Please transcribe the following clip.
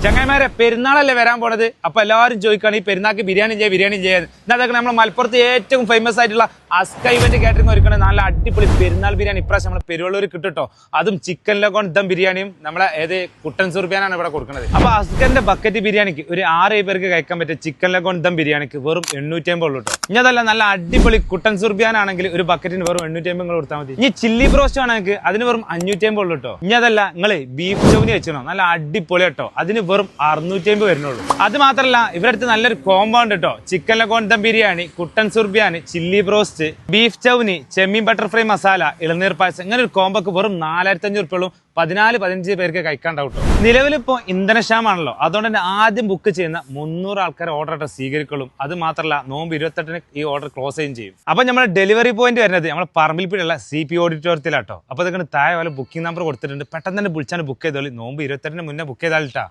ചങ്ങായിമാരെ പെരുന്നാളല്ലേ വരാൻ പോണത്. അപ്പൊ എല്ലാവരും ചോദിക്കുകയാണ് ഈ പെരുന്നാൾക്ക് ബിരിയാണി ചെയ്യാൻ. അതൊക്കെ നമ്മൾ മലപ്പുറത്ത് ഏറ്റവും ഫേമസ് ആയിട്ടുള്ള അസ്കൈവന്റ് കാറ്ററിംഗ് ഒരുക്കണ നല്ല അടിപൊളി പെരുന്നാൾ ബിരിയാണി ഇപ്രാവശ്യം നമ്മൾ പെരുവള്ളൂർ കിട്ടുട്ടോ. അതും ചിക്കൻ ലഗോൺ ദം ബിരിയാണിയും നമ്മളെ കുട്ടൻ സുർബിയാനാണ് ഇവിടെ കൊടുക്കുന്നത്. അപ്പൊ അസ്കന്റെ ബക്കറ്റ് ബിരിയാണിക്ക് ഒരു 6 പേർക്ക് കഴിക്കാൻ പറ്റിയ ചിക്കൻ ലഗോൺ ദം ബിരിയാണിക്ക് വെറും 850 ഉള്ളൂ കേട്ടോ. ഇനി അതല്ല നല്ല അടിപൊളി കുട്ടൻ സുർബിയാനാണെങ്കിൽ ഒരു ബക്കറ്റിന് വെറും 850 കൊടുത്താൽ മതി. ഇനി ചില്ലി ബ്രോസ്റ്റ് ആണെങ്കിൽ അതിന് വെറും 550 ഉള്ളൂ കേട്ടോ. ഇനി അതല്ല നിങ്ങൾ ബീഫ് ചൗനി വെച്ചോ നല്ല അടിപൊളി കേട്ടോ, അതിന് വെറും 650 വരുന്നുള്ളൂ. അത് മാത്രമല്ല ഇവരടുത്ത് നല്ലൊരു കോമ്പൗണ്ട് കേട്ടോ. ചിക്കൻ ലഗോൺ ദം ബിരിയാണി, കുട്ടൻ സുർബിയാൻ, ചില്ലി ബ്രോസ്റ്റ്, ബീഫ് ചൗനി, ചെമ്മീൻ ബട്ടർഫ്രൈ മസാല, ഇളനീർ പായസം, ഇങ്ങനെ ഒരു കോമ്പോക്ക് വെറും 4500 14-15 പേർക്ക് കഴിക്കാണ്ടാവും കേട്ടോ. നിലവിലിപ്പോ ഇന്ധനക്ഷാമാണല്ലോ, അതുകൊണ്ട് തന്നെ ആദ്യം ബുക്ക് ചെയ്യുന്ന 300 ആൾക്കാരെ ഓർഡർ സ്വീകരിക്കുള്ളൂ. അത് മാത്രമല്ല നോമ്പ് 28-ന് ഈ ഓർഡർ ക്ലോസ് ചെയ്യും. അപ്പൊ നമ്മുടെ ഡെലിവറി പോയിന്റ് വരുന്നത് നമ്മുടെ പറമ്പിൽപ്പുഴയുള്ള CP ഓഡിറ്റോറിയത്തിലാട്ടോ. അപ്പൊ അതൊക്കെ താഴെ പോലെ ബുക്കിംഗ് നമ്പർ കൊടുത്തിട്ടുണ്ട്. പെട്ടെന്ന് തന്നെ വിളിച്ചാണ് ബുക്ക് ചെയ്തോളി. നോമ്പ് 28-ന് മുന്നേ ബുക്ക് ചെയ്താലിട്ടാ.